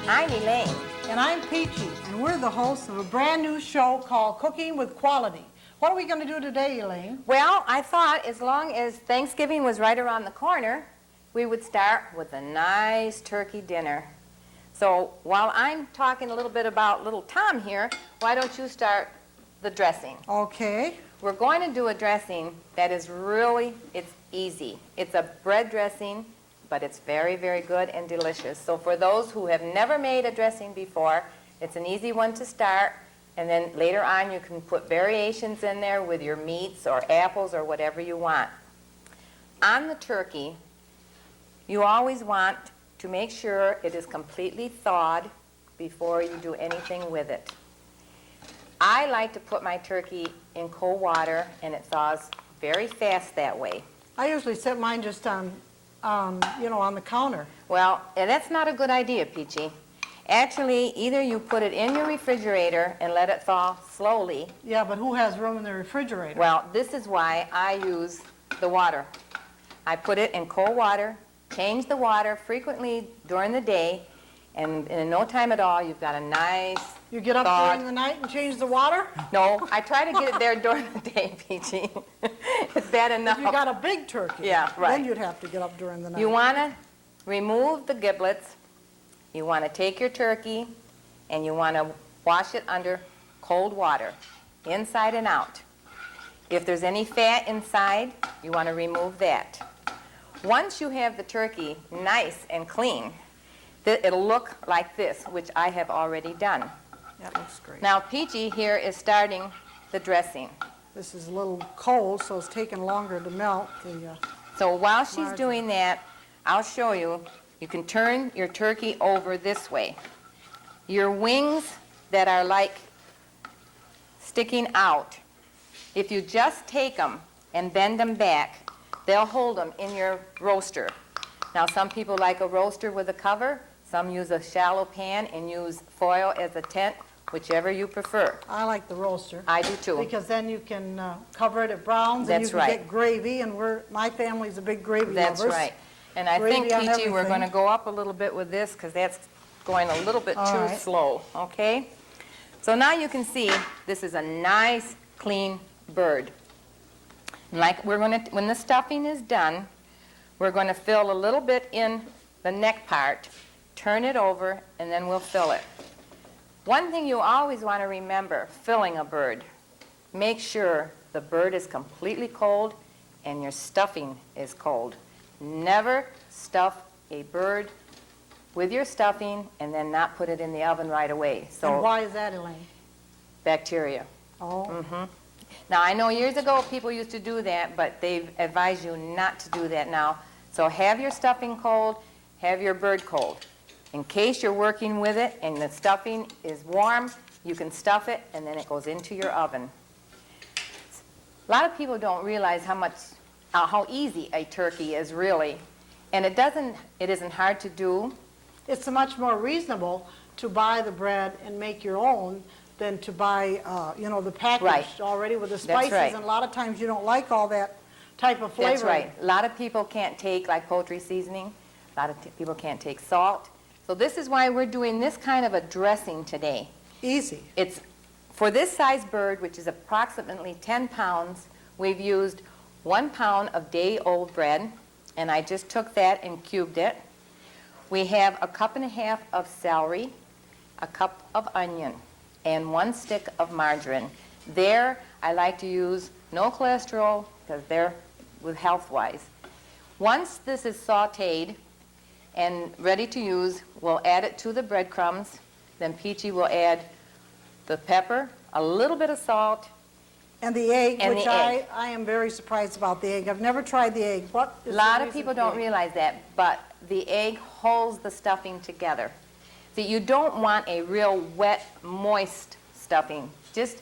I'm Elaine. And I'm Peachy, and we're the hosts of a brand new show called Cooking with Quality. What are we going to do today, Elaine? Well, I thought as long as Thanksgiving was right around the corner, we would start with a nice turkey dinner. So while I'm talking a little bit about little Tom here, why don't you start the dressing? Okay. We're going to do a dressing that is really, it's easy. It's a bread dressing, but it's very, very good and delicious. So for those who have never made a dressing before, it's an easy one to start, and then later on you can put variations in there with your meats or apples or whatever you want. On the turkey, you always want to make sure it is completely thawed before you do anything with it. I like to put my turkey in cold water, and it thaws very fast that way. I usually set mine just on the counter. Well, that's not a good idea, Peachy. Actually, either you put it in your refrigerator and let it thaw slowly. Yeah, but who has room in the refrigerator? Well, this is why I use the water. I put it in cold water, change the water frequently during the day, and in no time at all, you've got a nice You get up thawed... during the night and change the water? No, I try to get it there during the day, Peachy. It's bad enough. If you got a big turkey, yeah, right. Then you'd have to get up during the night. You want to remove the giblets. You want to take your turkey, and you want to wash it under cold water, inside and out. If there's any fat inside, you want to remove that. Once you have the turkey nice and clean, it'll look like this, which I have already done. That looks great. Now, Peachy here is starting the dressing. This is a little cold, so it's taking longer to melt. So while she's margarine. doing that, I'll show you. You can turn your turkey over this way. Your wings that are like sticking out, if you just take them and bend them back, they'll hold them in your roaster. Now, some people like a roaster with a cover. Some use a shallow pan and use foil as a tent, whichever you prefer. I like the roaster. I do too. Because then you can cover it, it browns, and you can get gravy, and my family's a big gravy lovers. That's right. And I think, Peachy, we're going to go up a little bit with this because that's going a little bit too slow, okay? So now you can see this is a nice, clean bird. Like when the stuffing is done, we're going to fill a little bit in the neck part, turn it over, and then we'll fill it. One thing you always want to remember, filling a bird, make sure the bird is completely cold and your stuffing is cold. Never stuff a bird with your stuffing and then not put it in the oven right away. So, and why is that, Elaine? Bacteria. Oh. Mm-hmm. Now, I know years ago people used to do that, but they've advised you not to do that now. So have your stuffing cold, have your bird cold. In case you're working with it and the stuffing is warm, you can stuff it and then it goes into your oven. A lot of people don't realize how easy a turkey is really. And it isn't hard to do. It's much more reasonable to buy the bread and make your own than to buy, the packaged already with the spices. Right. And a lot of times you don't like all that type of flavor. That's right. A lot of people can't take like poultry seasoning. A lot of people can't take salt. So this is why we're doing this kind of a dressing today. Easy. It's for this size bird, which is approximately 10 pounds, we've used 1 pound of day-old bread, and I just took that and cubed it. We have 1.5 cups of celery, 1 cup of onion, and 1 stick of margarine. There, I like to use no cholesterol because they're with health-wise. Once this is sautéed and ready to use, we'll add it to the breadcrumbs. Then Peachy will add the pepper, a little bit of salt, and the egg, and which the egg. I am very surprised about the egg. I've never tried the egg. What is a lot of people don't realize that, but the egg holds the stuffing together. See, you don't want a real wet, moist stuffing. Just,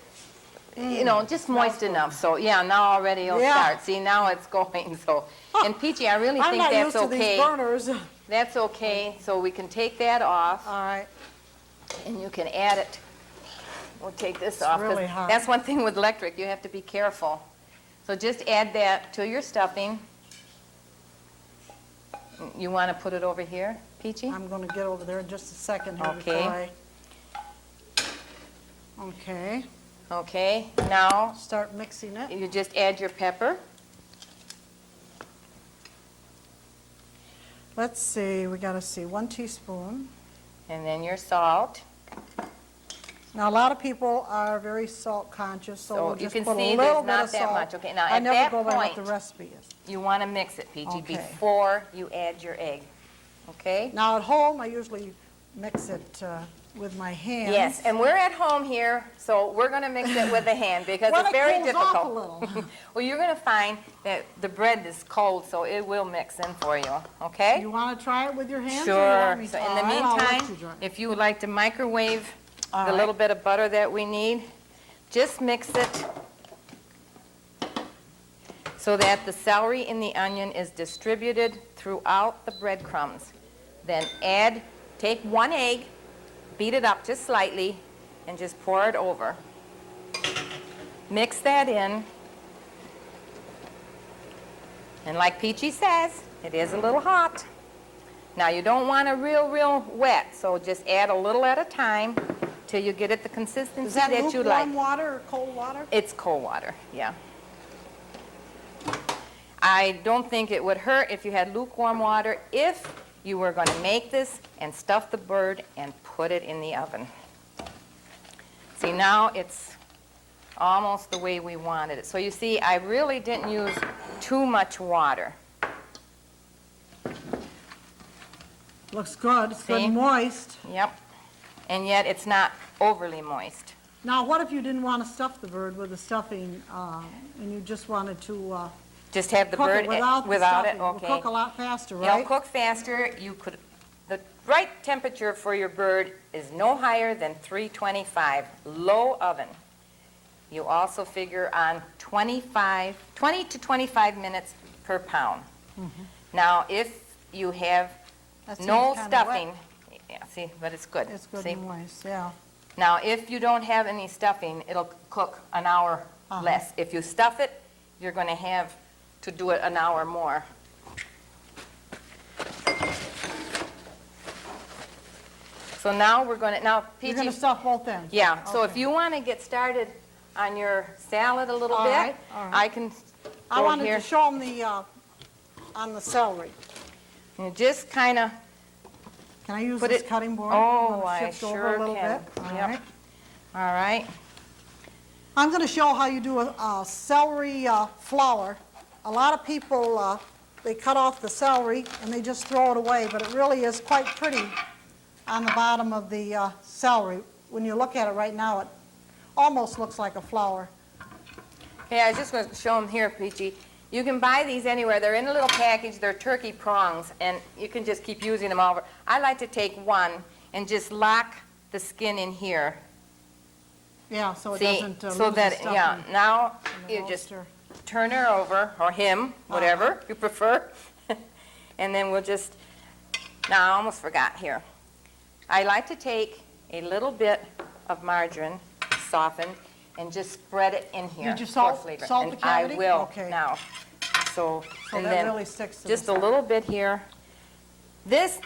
just moist enough. So, yeah, now already it'll start. See, now it's going. So, and Peachy, I really think that's okay. These burners. That's okay. So we can take that off. All right. And you can add it. We'll take this off. Really hot. That's one thing with electric. You have to be careful. So just add that to your stuffing. You want to put it over here, Peachy? I'm going to get over there in just a second here Okay. before I... Okay. Okay, now Start mixing it. you just add your pepper. Let's see, we got to see, 1 teaspoon. And then your salt. Now, a lot of people are very salt conscious, so So we'll you just can put see a there's little bit not of that salt. much. Okay, now I at never that go by what the point, recipe is. you want to mix it, Peachy, Okay. before you add your egg. Okay? Now, at home, I usually mix it with my hands. Yes, and we're at home here, so we're going to mix it with the hand because Well, it's very it cools off difficult. a little. Well, you're going to find that the bread is cold, so it will mix in for you. Okay? You want to try it with your hands? Or you Sure. want me So to? in the All right, I'll let meantime, you try. if you would like to microwave All the right. little bit of butter that we need, just mix it so that the celery and the onion is distributed throughout the breadcrumbs. Then take 1 egg, beat it up just slightly, and just pour it over. Mix that in. And like Peachy says, it is a little hot. Now you don't want it real wet, so just add a little at a time till you get it the consistency Is that that you like. lukewarm water or cold water? It's cold water, yeah. I don't think it would hurt if you had lukewarm water if you were going to make this and stuff the bird and put it in the oven. See, now it's almost the way we wanted it. So you see, I really didn't use too much water. Looks good. It's good See? and moist. Yep. And yet it's not overly moist. Now, what if you didn't want to stuff the bird with the stuffing, and you just wanted to Just have the cook bird it without the it, stuffing? okay. It'll cook a lot faster, It'll right? cook faster. The right temperature for your bird is no higher than 325, low oven. You also figure on 20 to 25 minutes per pound. Now, if you have That seems no kinda stuffing, wet. yeah, see, but it's good. It's good See? and moist, yeah. Now, if you don't have any stuffing, it'll cook an hour less. If you stuff it, you're going to have to do it an hour more. So now we're going to, You're Peachy, going to stuff both ends? yeah, so if Okay. you want to get started on your salad a little All bit, right, all right. I can I go wanted here. to show them on the celery. You just kind of, Can I use Put this it- cutting board? oh, I'm gonna I shift over sure a little can. bit. All Yep. right. all right. I'm going to show how you do a celery flower. A lot of people, they cut off the celery and they just throw it away, but it really is quite pretty on the bottom of the celery. When you look at it right now, it almost looks like a flower. Okay, I was just going to show them here, Peachy. You can buy these anywhere. They're in a little package. They're turkey prongs, and you can just keep using them all over. I like to take one and just lock the skin in here. Yeah, so it See, doesn't so lose that, the stuffing yeah, now in the you just roaster. turn her over, or him, whatever you prefer. And then we'll just, now I almost forgot here. I like to take a little bit of margarine, softened, and just spread it in here. Did you for salt flavor. the And cavity? I will Okay. now. So, So and that then really sticks to the just a little bit here. This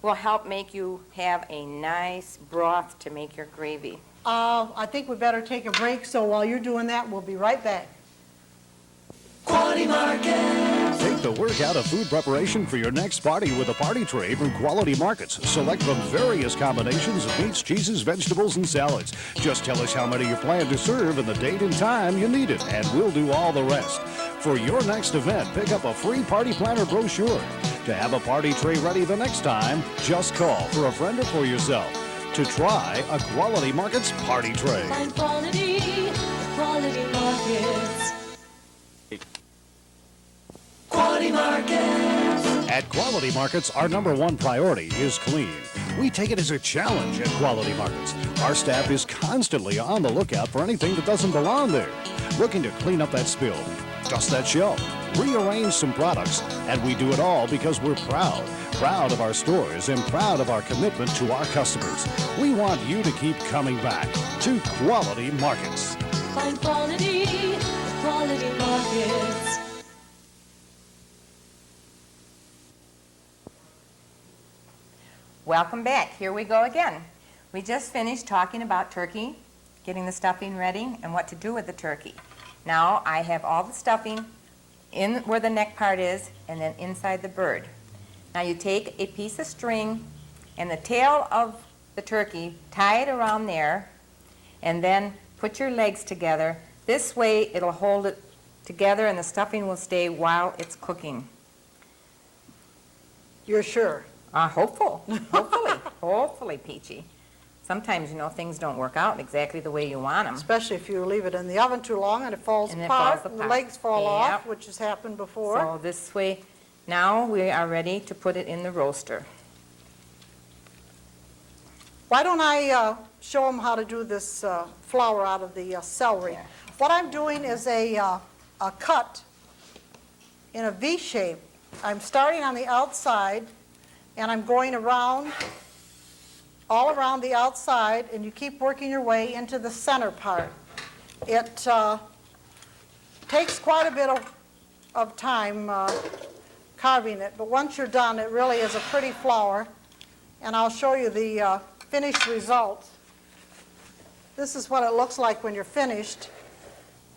will help make you have a nice broth to make your gravy. I think we better take a break, so while you're doing that, we'll be right back. Take the work out of food preparation for your next party with a party tray from Quality Markets. Select from various combinations of meats, cheeses, vegetables, and salads. Just tell us how many you plan to serve and the date and time you need it, and we'll do all the rest. For your next event, pick up a free party planner brochure. To have a party tray ready the next time, just call for a friend or for yourself to try a Quality Markets party tray. Find quality, Quality Markets. Quality Markets. At Quality Markets, our #1 priority is clean. We take it as a challenge at Quality Markets. Our staff is constantly on the lookout for anything that doesn't belong there. Looking to clean up that spill, dust that shelf, rearrange some products, and we do it all because we're proud. Proud of our stores and proud of our commitment to our customers. We want you to keep coming back to Quality Markets. Find quality, Quality Markets. Welcome back. Here we go again. We just finished talking about turkey, getting the stuffing ready, and what to do with the turkey. Now I have all the stuffing in where the neck part is and then inside the bird. Now you take a piece of string and the tail of the turkey, tie it around there, and then put your legs together. This way it'll hold it together and the stuffing will stay while it's cooking. You're sure? Hopefully, Peachy. Sometimes, things don't work out exactly the way you want them. Especially if you leave it in the oven too long and it falls And it apart, falls and the apart. legs fall Yep. off, which has happened before. So this way, now we are ready to put it in the roaster. Why don't I show them how to do this flour out of the celery? Yeah. What I'm doing is a cut in a V shape. I'm starting on the outside, and I'm going around, all around the outside, and you keep working your way into the center part. It takes quite a bit of time carving it, but once you're done, it really is a pretty flour, and I'll show you the finished result. This is what it looks like when you're finished.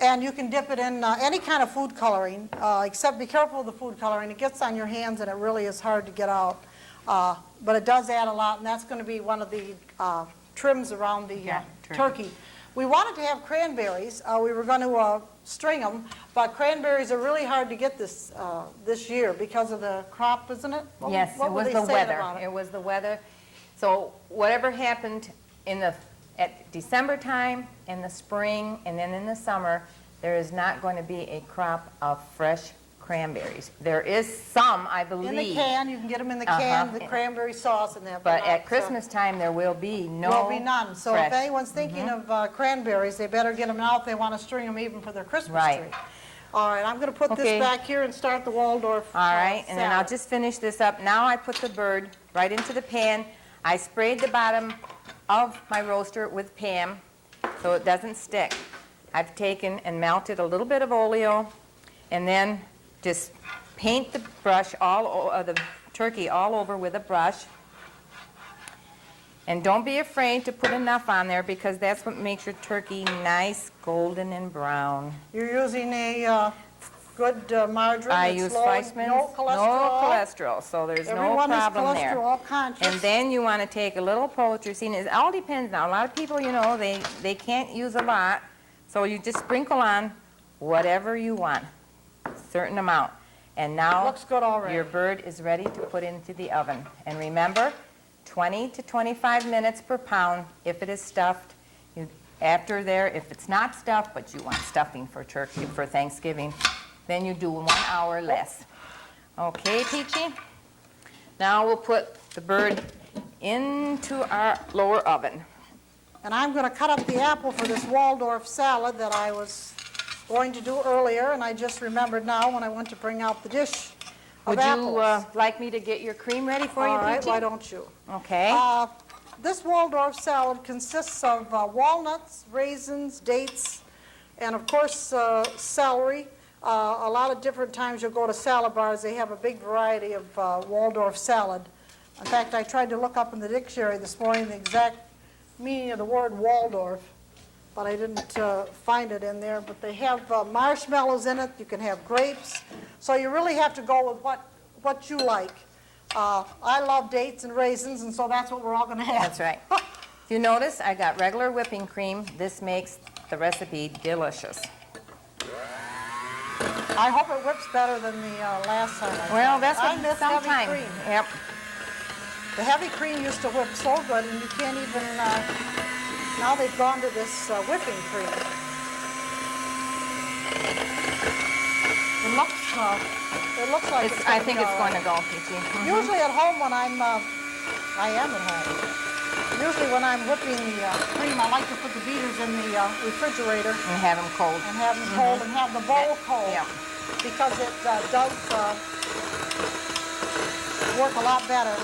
And you can dip it in any kind of food coloring, except be careful of the food coloring. It gets on your hands and it really is hard to get out. But it does add a lot, and that's going to be one of the trims around the turkey. We wanted to have cranberries. We were going to string them, but cranberries are really hard to get this year because of the crop, isn't it? Yes, What it were was they the saying weather. about it? It was the weather. So whatever happened at December time, in the spring, and then in the summer, there is not going to be a crop of fresh cranberries. There is some, I believe. In the can, you can get them in the can, the cranberry sauce and that. But at Christmas time, there will be Will be none. So fresh. if anyone's thinking of cranberries, they better get them now if they want to string them even for their Christmas Right. tree. All right, I'm going to put Okay. this back here and start the Waldorf All right, and then I'll salad. just finish this up. Now I put the bird right into the pan. I sprayed the bottom of my roaster with Pam so it doesn't stick. I've taken and melted a little bit of oleo and then just paint the brush the turkey all over with a brush. And don't be afraid to put enough on there because that's what makes your turkey nice, golden, and brown. You're using a good margarine. I that's use low in Fleischmann's, no cholesterol. so there's Everyone no problem is there. cholesterol conscious. And then you want to take a little poultry seasoning. It all depends now. A lot of people, they can't use a lot, so you just sprinkle on whatever you want, a certain amount. And now Looks good already. your bird is ready to put into the oven. And remember, 20 to 25 minutes per pound if it is stuffed. After there, if it's not stuffed, but you want stuffing for turkey for Thanksgiving, then you do 1 hour less. Okay, Peachy? Now we'll put the bird into our lower oven. And I'm going to cut up the apple for this Waldorf salad that I was going to do earlier, and I just remembered now when I went to bring out the dish of Would apples. you like me to get your cream ready for you, All right, Peachy? why don't you? Okay. This Waldorf salad consists of walnuts, raisins, dates, and of course celery. A lot of different times you'll go to salad bars, they have a big variety of Waldorf salad. In fact, I tried to look up in the dictionary this morning the exact meaning of the word Waldorf, but I didn't find it in there. But they have marshmallows in it, you can have grapes, so you really have to go with what you like. I love dates and raisins, and so that's what we're all going to have. That's right. If you notice, I got regular whipping cream. This makes the recipe delicious. I hope it whips better than the last time. Well, that's I what miss heavy sometimes. cream. Yep. The heavy cream used to whip so good, and you can't even, now they've gone to this whipping cream. It looks like it's I gonna think be it's all going right. to go, Peachy. Usually at home when I am at home. Usually when I'm whipping the cream, I like to put the beaters in the refrigerator And have them cold. and have them cold and have the bowl cold. Yeah. Because it does work a lot better.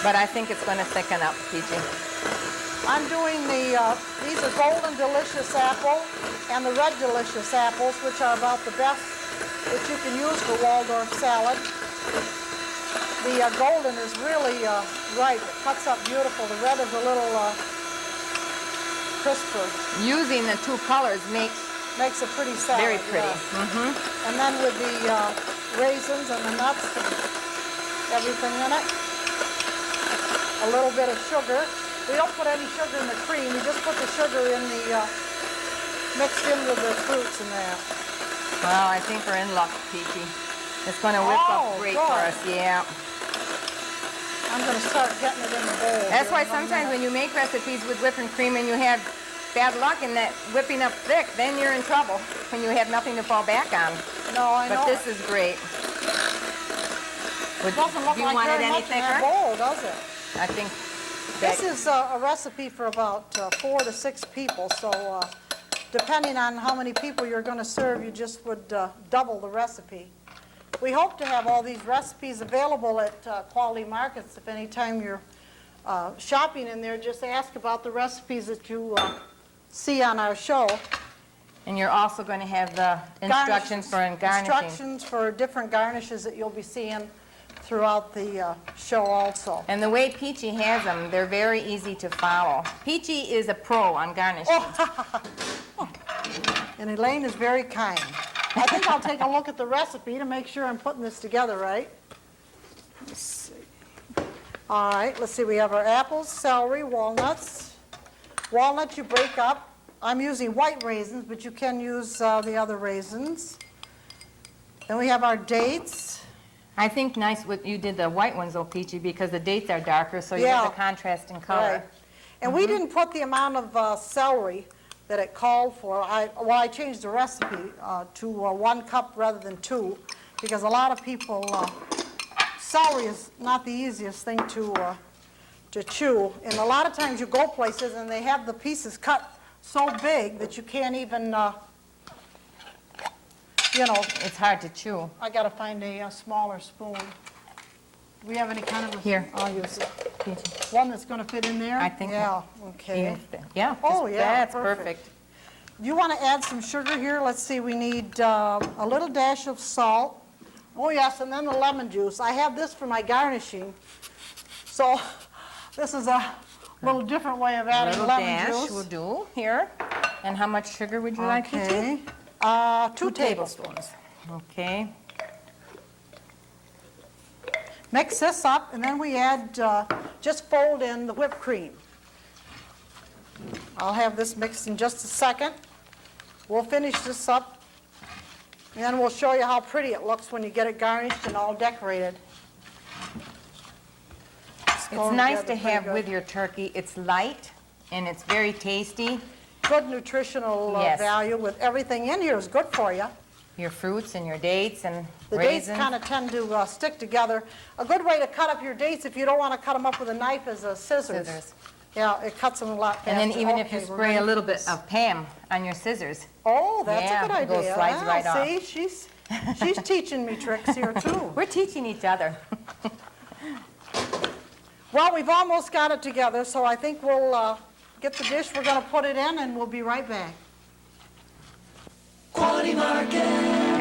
But I think it's going to thicken up, Peachy. I'm doing these are Golden Delicious apple and the Red Delicious apples, which are about the best that you can use for Waldorf salad. The golden is really ripe. It cuts up beautiful. The red is a little crisper. Using the two colors makes Makes a pretty salad. very pretty. Yeah. And then with the raisins and the nuts and everything in it, a little bit of sugar. We don't put any sugar in the cream. We just put the sugar in the mixed in with the fruits and that. Well, I think we're in luck, Peachy. It's going to whip up great for us, yeah. I'm going to start getting it in the bowl. That's why sometimes when you make recipes with whipping cream and you have bad luck in that whipping up thick, then you're in trouble when you have nothing to fall back on. No, I know. But this is great. It doesn't look do you like want it very any much in that thicker? bowl, does it? I think that, This is a recipe for about 4 to 6 people, so depending on how many people you're going to serve, you just would double the recipe. We hope to have all these recipes available at Quality Markets. If any time you're shopping in there, just ask about the recipes that you see on our show. and you're also going to have the instructions for garnishing. Instructions for different garnishes that you'll be seeing throughout the show also. And the way Peachy has them, they're very easy to follow. Peachy is a pro on garnishing. And Elaine is very kind. I think I'll take a look at the recipe to make sure I'm putting this together right. Let's see. All right, let's see. We have our apples, celery, walnuts. Walnuts you break up. I'm using white raisins, but you can use the other raisins. Then we have our dates. I think nice what you did the white ones, though, Peachy, because the dates are darker, so you Yeah. have the contrast in color. Right. And we didn't put the amount of celery that it called for. I changed the recipe to 1 cup rather than 2, because a lot of people, celery is not the easiest thing to chew. And a lot of times you go places and they have the pieces cut so big that you can't even, you know. It's hard to chew. I got to find a smaller spoon. Do we have any kind of a... Here. I'll use it. Peachy. One that's going to fit in there? I think Yeah, okay. Even yeah. Oh, yeah, That's perfect. You want to add some sugar here? Let's see, we need a little dash of salt. Oh, yes, and then the lemon juice. I have this for my garnishing. So this is a little different way of A adding little lemon dash juice. will do here. And how much sugar would you like, Peachy? Okay. 2 tablespoons. Okay. Mix this up, and then we add, just fold in the whipped cream. I'll have this mixed in just a second. We'll finish this up, and then we'll show you how pretty it looks when you get it garnished and all decorated. It's nice to have with your turkey. It's light, and it's very tasty. Good nutritional Yes. value with everything in here is good for you. Your fruits and your dates and The raisins. dates kind of tend to stick together. A good way to cut up your dates if you don't want to cut them up with a knife is a scissors. Scissors. Yeah, it cuts them a lot faster. And then even if Okay, you we're spray ready a for little bit this. of Pam on your scissors. Oh, that's Yeah, a good it goes- idea. slides right off. See, she's teaching me tricks here too. We're teaching each other. Well, we've almost got it together, so I think we'll get the dish we're going to put it in, and we'll be right back. Quality Market.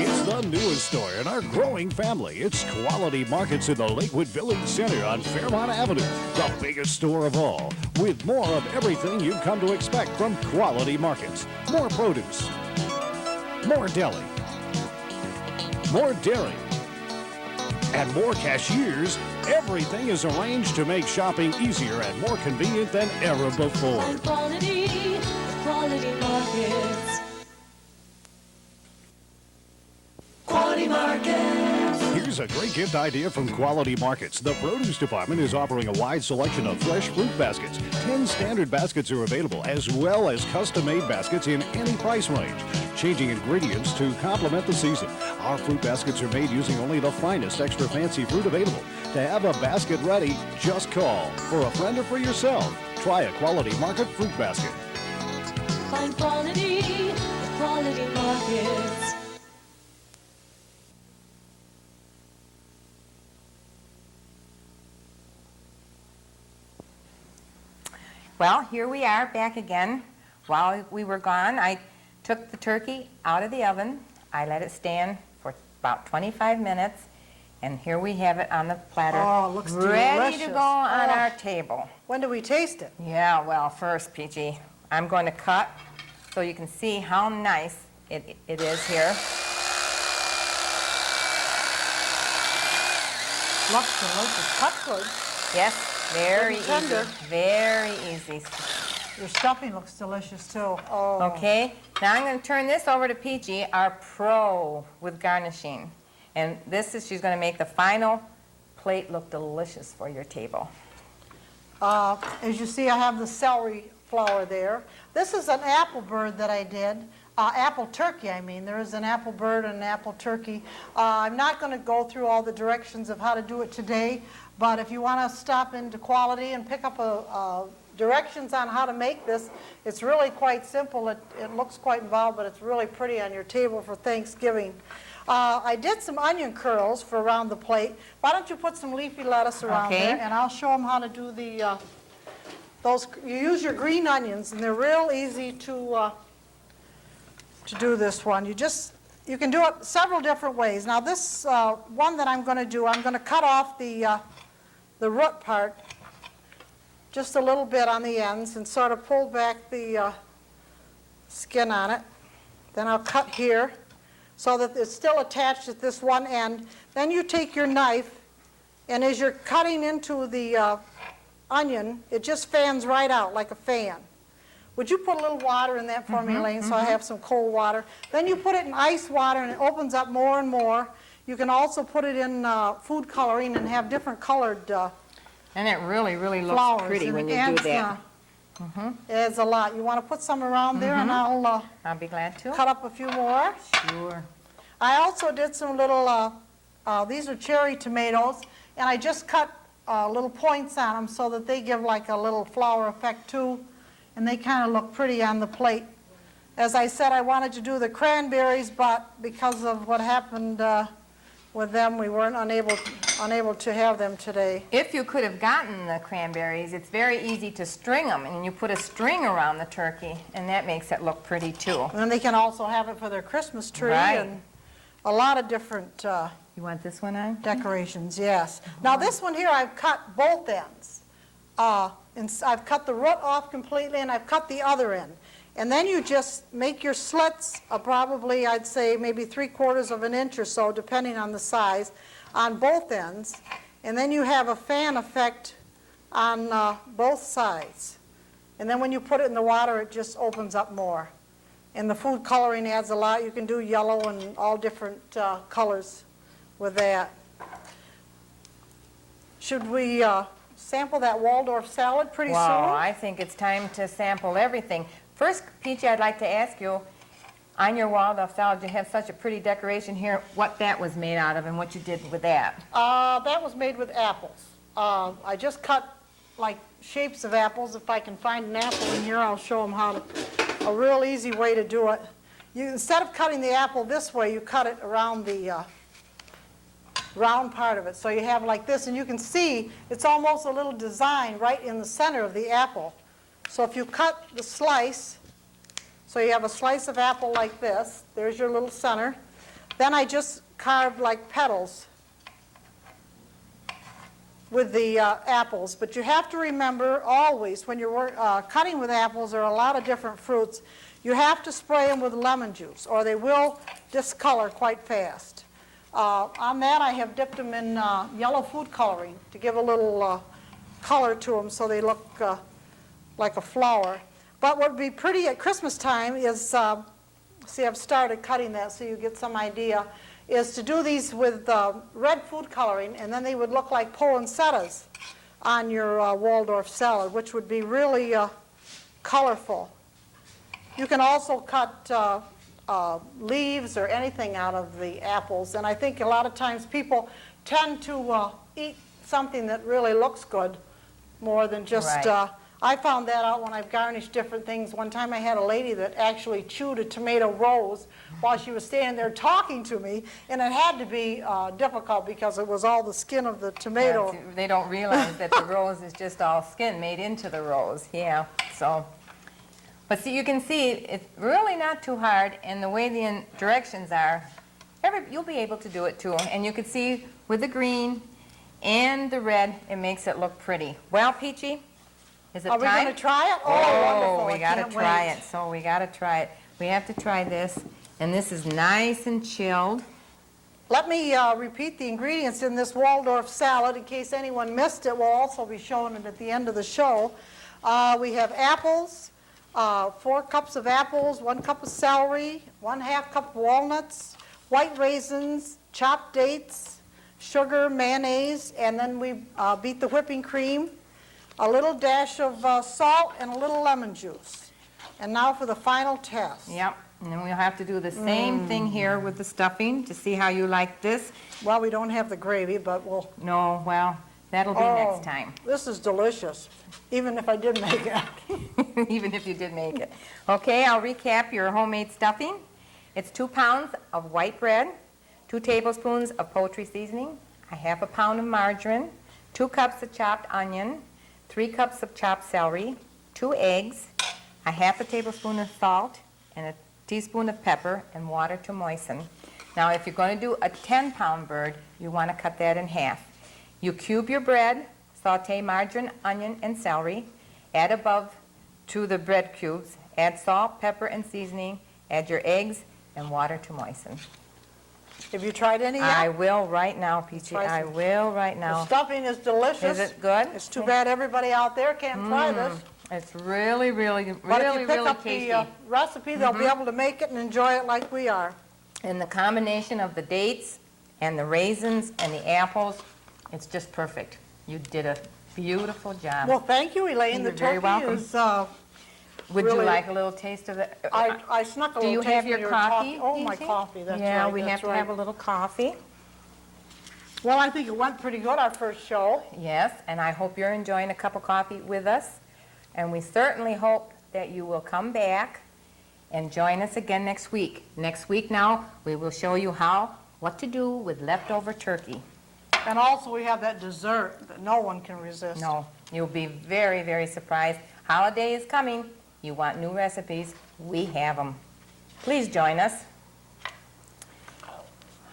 It's the newest store in our growing family. It's Quality Markets in the Lakewood Village Center on Fairmont Avenue, the biggest store of all, with more of everything you've come to expect from Quality Markets. More produce, more deli, more dairy, and more cashiers. Everything is arranged to make shopping easier and more convenient than ever before. Find quality, Quality Markets. Quality Markets. Here's a great gift idea from Quality Markets. The produce department is offering a wide selection of fresh fruit baskets. 10 standard baskets are available, as well as custom-made baskets in any price range. Changing ingredients to complement the season. Our fruit baskets are made using only the finest extra fancy fruit available. To have a basket ready, just call. For a friend or for yourself, try a Quality Market fruit basket. Find quality, Quality Markets. Well, here we are back again. While we were gone, I took the turkey out of the oven. I let it stand for about 25 minutes. And here we have it on the platter. Oh, it looks ready to delicious. go on Oh. our table. When do we taste it? Yeah, well, first, Peachy, I'm going to cut so you can see how nice it is here. Looks delicious. Cut good. Yes, very Good easy. and tender. Very easy. Your stuffing looks delicious too. Oh. Okay, now I'm going to turn this over to Peachy, our pro with garnishing. And this is, she's going to make the final plate look delicious for your table. As you see, I have the celery flower there. This is an apple bird that I did. Apple turkey, I mean. There is an apple bird and an apple turkey. I'm not going to go through all the directions of how to do it today, but if you want to stop into Quality and pick up directions on how to make this, it's really quite simple. It looks quite involved, but it's really pretty on your table for Thanksgiving. I did some onion curls for around the plate. Why don't you put some leafy lettuce around there, and I'll show them how to do the those. You use your green onions, and they're real easy to do this one. You can do it several different ways. Now this one that I'm going to do, I'm going to cut off the root part just a little bit on the ends and sort of pull back the skin on it. Then I'll cut here so that it's still attached at this one end. Then you take your knife, and as you're cutting into the onion, it just fans right out like a fan. Would you put a little water in that for me, Elaine, so I have some cold water? Then you put it in ice water, and it opens up more and more. You can also put it in food coloring and have different colored And it really, really looks flowers. pretty And when it you do adds, that. It adds a lot. You want to put some around there, and I'll I'll be glad to. cut up a few more. Sure. I also did some little, these are cherry tomatoes, and I just cut little points on them so that they give like a little flower effect too, and they kind of look pretty on the plate. As I said, I wanted to do the cranberries, but because of what happened with them, we weren't unable to have them today. If you could have gotten the cranberries, it's very easy to string them, and you put a string around the turkey, and that makes it look pretty too. And then they can also have it for their Christmas tree, Right. and a lot of different You want this one on? decorations, yes. Now this one here, I've cut both ends. And I've cut the root off completely, and I've cut the other end. And then you just make your slits, probably, I'd say, maybe 3/4 of an inch or so, depending on the size, on both ends. And then you have a fan effect on both sides. And then when you put it in the water, it just opens up more. And the food coloring adds a lot. You can do yellow and all different colors with that. Should we sample that Waldorf salad pretty Well, soon? I think it's time to sample everything. First, Peachy, I'd like to ask you, on your Waldorf salad, you have such a pretty decoration here, what that was made out of and what you did with that. That was made with apples. I just cut like shapes of apples. If I can find an apple in here, I'll show them how to, a real easy way to do it. Instead of cutting the apple this way, you cut it around the round part of it. So you have like this, and you can see it's almost a little design right in the center of the apple. So if you cut the slice, so you have a slice of apple like this, there's your little center. Then I just carved like petals with the apples. But you have to remember always when you're cutting with apples or a lot of different fruits, you have to spray them with lemon juice or they will discolor quite fast. On that I have dipped them in yellow food coloring to give a little color to them so they look like a flower. But what would be pretty at Christmas time is, see I've started cutting that so you get some idea, is to do these with red food coloring, and then they would look like poinsettias on your Waldorf salad, which would be really colorful. You can also cut leaves or anything out of the apples, and I think a lot of times people tend to eat something that really looks good more than just Right. I found that out when I've garnished different things. One time I had a lady that actually chewed a tomato rose while she was standing there talking to me, and it had to be difficult because it was all the skin of the tomato. Yeah, they don't realize that the rose is just all skin made into the rose. Yeah, so. But see, you can see it's really not too hard, and the way the directions are, you'll be able to do it too. And you can see with the green and the red, it makes it look pretty. Well, Peachy, is it time? Are we going to try it? Oh, wonderful. We I got to can't try wait. it. So we got to try it. We have to try this. And this is nice and chilled. Let me repeat the ingredients in this Waldorf salad in case anyone missed it. We'll also be showing it at the end of the show. We have apples, 4 cups of apples, 1 cup of celery, 1/2 cup of walnuts, white raisins, chopped dates, sugar, mayonnaise, and then we beat the whipping cream, a little dash of salt, and a little lemon juice. And now for the final test. Yep. And then we'll have to do the same thing here with the stuffing to see how you like this. Well, we don't have the gravy, but we'll... No, well, that'll be next time. This is delicious, even if I did make it. Even if you did make it. Okay, I'll recap your homemade stuffing. It's 2 pounds of white bread, 2 tablespoons of poultry seasoning, 1/2 pound of margarine, 2 cups of chopped onion, 3 cups of chopped celery, 2 eggs, 1/2 tablespoon of salt, and a teaspoon of pepper and water to moisten. Now, if you're going to do a 10-pound bird, you want to cut that in half. You cube your bread, saute margarine, onion, and celery, add above to the bread cubes, add salt, pepper, and seasoning, add your eggs, and water to moisten. Have you tried any yet? I will right now, Peachy. Try I some. will right The now. stuffing is delicious. Is it good? It's too bad everybody out there can't try this. It's really, really, But if really, you pick really up tasty. the recipe, they'll be able to make it and enjoy it like we are. And the combination of the dates and the raisins and the apples, it's just perfect. You did a beautiful job. Well, thank you, Elaine. You're The very turkey welcome. is... Would you really- like a little taste of it? I snuck a Do little you taste have of your coffee? Oh, my Peachy? coffee, that's right. Yeah, we that's have to right. have a little coffee. Well, I think it went pretty good, our first show. Yes, and I hope you're enjoying a cup of coffee with us. And we certainly hope that you will come back and join us again next week. Next week now, we will show you what to do with leftover turkey. And also, we have that dessert that no one can resist. No, you'll be very, very surprised. Holiday is coming. You want new recipes? We have them. Please join us.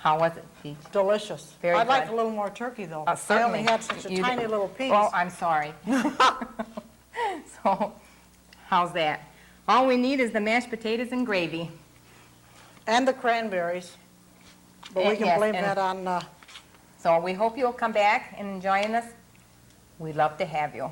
How was it, Peach? Delicious. Very I'd like good. a little more turkey, though. Certainly. I only had such a You- tiny little piece. Oh, I'm sorry. So, how's that? All we need is the mashed potatoes and gravy. And the cranberries. But we And can yes, blame and- that on... So we hope you'll come back and join us. We'd love to have you.